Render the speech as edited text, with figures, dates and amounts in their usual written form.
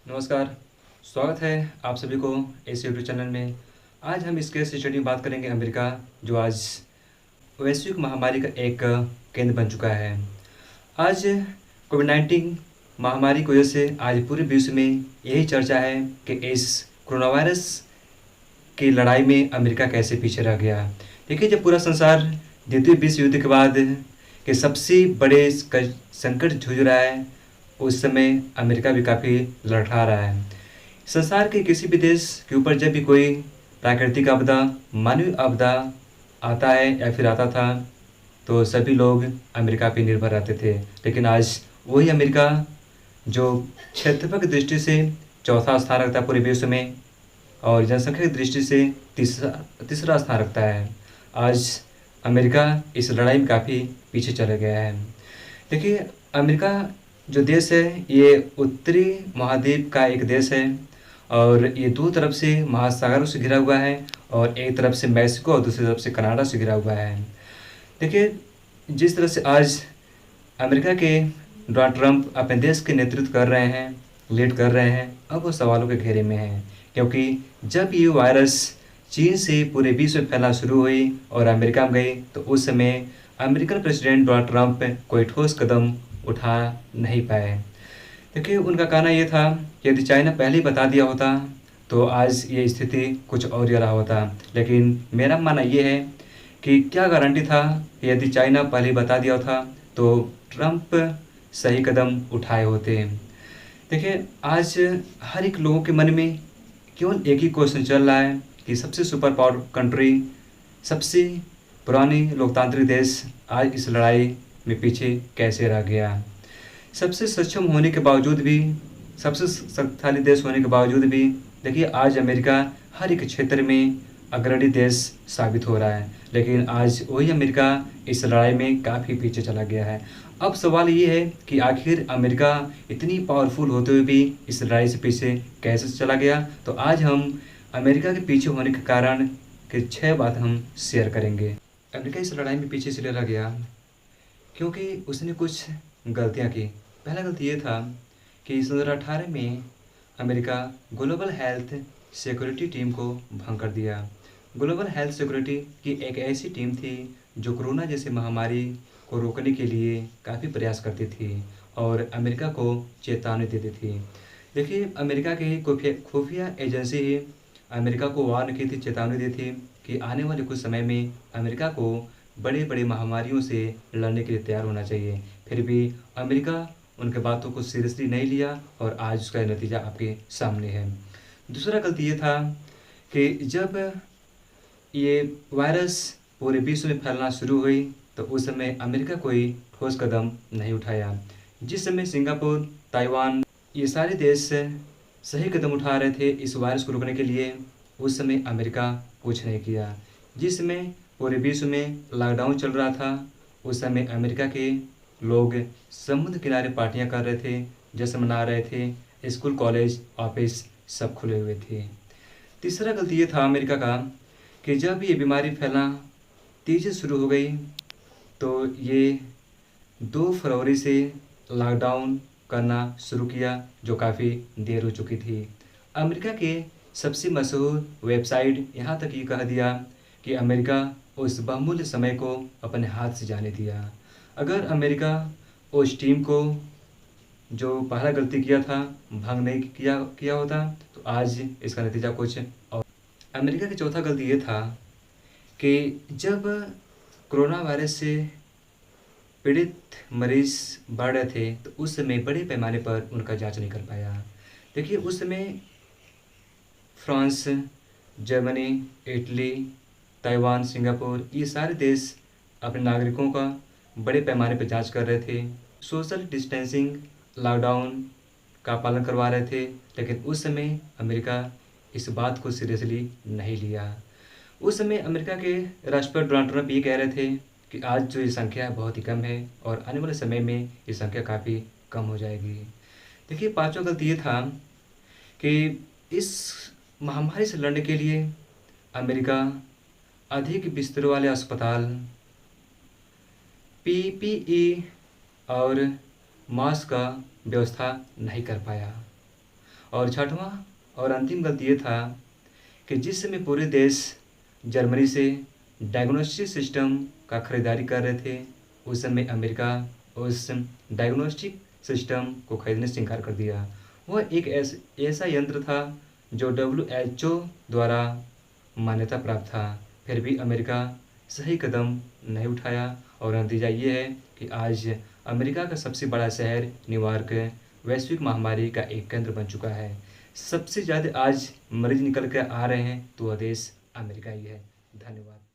नमस्कार। स्वागत है आप सभी को इस यूट्यूब चैनल में। आज हम इस केस स्टडी में बात करेंगे अमेरिका, जो आज वैश्विक महामारी का एक केंद्र बन चुका है। आज कोविड-19 महामारी की वजह से आज पूरे विश्व में यही चर्चा है कि इस कोरोना वायरस की लड़ाई में अमेरिका कैसे पीछे रह गया। देखिए, जब पूरा संसार द्वितीय विश्व युद्ध के बाद के सबसे बड़े संकट जूझ रहा है, उस समय अमेरिका भी काफ़ी लड़खड़ा रहा है। संसार के किसी भी देश के ऊपर जब भी कोई प्राकृतिक आपदा, मानवीय आपदा आता है या फिर आता था, तो सभी लोग अमेरिका पे निर्भर रहते थे। लेकिन आज वही अमेरिका, जो क्षेत्रफल की दृष्टि से चौथा स्थान रखता है पूरे विश्व में और जनसंख्या की दृष्टि से तीसरा स्थान रखता है, आज अमेरिका इस लड़ाई में काफ़ी पीछे चला गया है। देखिए, अमेरिका जो देश है, ये उत्तरी महाद्वीप का एक देश है और ये दो तरफ से महासागरों से घिरा हुआ है और एक तरफ से मैक्सिको और दूसरी तरफ से कनाडा से घिरा हुआ है। देखिए, जिस तरह से आज अमेरिका के डोनाल्ड ट्रंप अपने देश के नेतृत्व कर रहे हैं, लीड कर रहे हैं, अब वो सवालों के घेरे में हैं, क्योंकि जब ये वायरस चीन से पूरे विश्व में फैलना शुरू हुई और अमेरिका में गई, तो उस समय अमेरिकन प्रेसिडेंट डोनाल्ड ट्रंप कोई ठोस कदम उठा नहीं पाए। देखिए, उनका कहना ये था कि यदि चाइना पहले ही बता दिया होता तो आज ये स्थिति कुछ और ही रहा होता। लेकिन मेरा मानना ये है कि क्या गारंटी था कि यदि चाइना पहले ही बता दिया होता तो ट्रंप सही कदम उठाए होते। देखिए, आज हर एक लोगों के मन में केवल एक ही क्वेश्चन चल रहा है कि सबसे सुपर पावर कंट्री, सबसे पुरानी लोकतांत्रिक देश आज इस लड़ाई में पीछे कैसे रह गया। सबसे सक्षम होने के बावजूद भी, सबसे शक्तिशाली देश होने के बावजूद भी, देखिए आज अमेरिका हर एक क्षेत्र में अग्रणी देश साबित हो रहा है, लेकिन आज वही अमेरिका इस लड़ाई में काफ़ी पीछे चला गया है। अब सवाल ये है कि आखिर अमेरिका इतनी पावरफुल होते हुए भी इस लड़ाई से पीछे कैसे चला गया। तो आज हम अमेरिका के पीछे होने के कारण के 6 बात हम शेयर करेंगे। अमेरिका इस लड़ाई में पीछे इसलिए रह गया क्योंकि उसने कुछ गलतियां की। पहला गलती ये था कि 2018 में America global health security team को भंग कर दिया। ग्लोबल हेल्थ सिक्योरिटी की एक ऐसी टीम थी जो कोरोना जैसी महामारी को रोकने के लिए काफ़ी प्रयास करती थी और अमेरिका को चेतावनी देती थी। देखिए, अमेरिका की खुफिया एजेंसी ही अमेरिका को वार्न की थी, चेतावनी दी थी कि आने वाले कुछ समय में अमेरिका को बड़े बड़े महामारियों से लड़ने के लिए तैयार होना चाहिए। फिर भी अमेरिका उनके बातों को सीरियसली नहीं लिया और आज उसका नतीजा आपके सामने है। दूसरा गलती ये था कि जब ये वायरस पूरे विश्व में फैलना शुरू हुई तो उस समय अमेरिका कोई ठोस कदम नहीं उठाया। जिस समय सिंगापुर, ताइवान, ये सारे देश सही कदम उठा रहे थे इस वायरस को रोकने के लिए, उस समय अमेरिका कुछ नहीं किया। जिस समय पूरे विश्व में लॉकडाउन चल रहा था, उस समय अमेरिका के लोग समुद्र किनारे पार्टियां कर रहे थे, जश्न मना रहे थे, स्कूल, कॉलेज, ऑफिस सब खुले हुए थे। तीसरा गलती ये था अमेरिका का कि जब ये बीमारी फैलना तेज़ी से शुरू हो गई तो ये 2 फरवरी से लॉकडाउन करना शुरू किया, जो काफ़ी देर हो चुकी थी। अमेरिका के सबसे मशहूर वेबसाइट यहाँ तक ये कह दिया कि अमेरिका उस बहुमूल्य समय को अपने हाथ से जाने दिया। अगर अमेरिका उस टीम को जो पहला गलती किया था भंग नहीं किया होता तो आज इसका नतीजा कुछ और। अमेरिका की चौथा गलती ये था कि जब कोरोना वायरस से पीड़ित मरीज बढ़ रहे थे तो उस समय बड़े पैमाने पर उनका जांच नहीं कर पाया। देखिए, उस समय France, Germany, Italy, Taiwan, Singapore, ये सारे देश अपने नागरिकों का बड़े पैमाने पर जांच कर रहे थे, सोशल डिस्टेंसिंग, लॉकडाउन का पालन करवा रहे थे, लेकिन उस समय अमेरिका इस बात को सीरियसली नहीं लिया। उस समय अमेरिका के राष्ट्रपति डोनाल्ड ट्रंप ये कह रहे थे कि आज जो ये संख्या है बहुत ही कम है और आने वाले समय में ये संख्या काफ़ी कम हो जाएगी। देखिए, पांचवा गलती ये था कि इस महामारी से लड़ने के लिए अमेरिका अधिक बिस्तरों वाले अस्पताल, पीपीई और मास्क का व्यवस्था नहीं कर पाया और छठवां और अंतिम गलती ये था कि जिस समय पूरे देश जर्मनी से डायग्नोस्टिक सिस्टम का खरीदारी कर रहे थे, उस समय अमेरिका उस डायग्नोस्टिक सिस्टम को खरीदने से इनकार कर दिया। वह एक ऐसा यंत्र था जो WHO द्वारा मान्यता प्राप्त था, फिर भी अमेरिका सही कदम नहीं उठाया और नतीजा ये है कि आज अमेरिका का सबसे बड़ा शहर न्यूयॉर्क वैश्विक महामारी का एक केंद्र बन चुका है। सबसे ज़्यादा आज मरीज निकल कर आ रहे हैं तो वह देश अमेरिका ही है। धन्यवाद।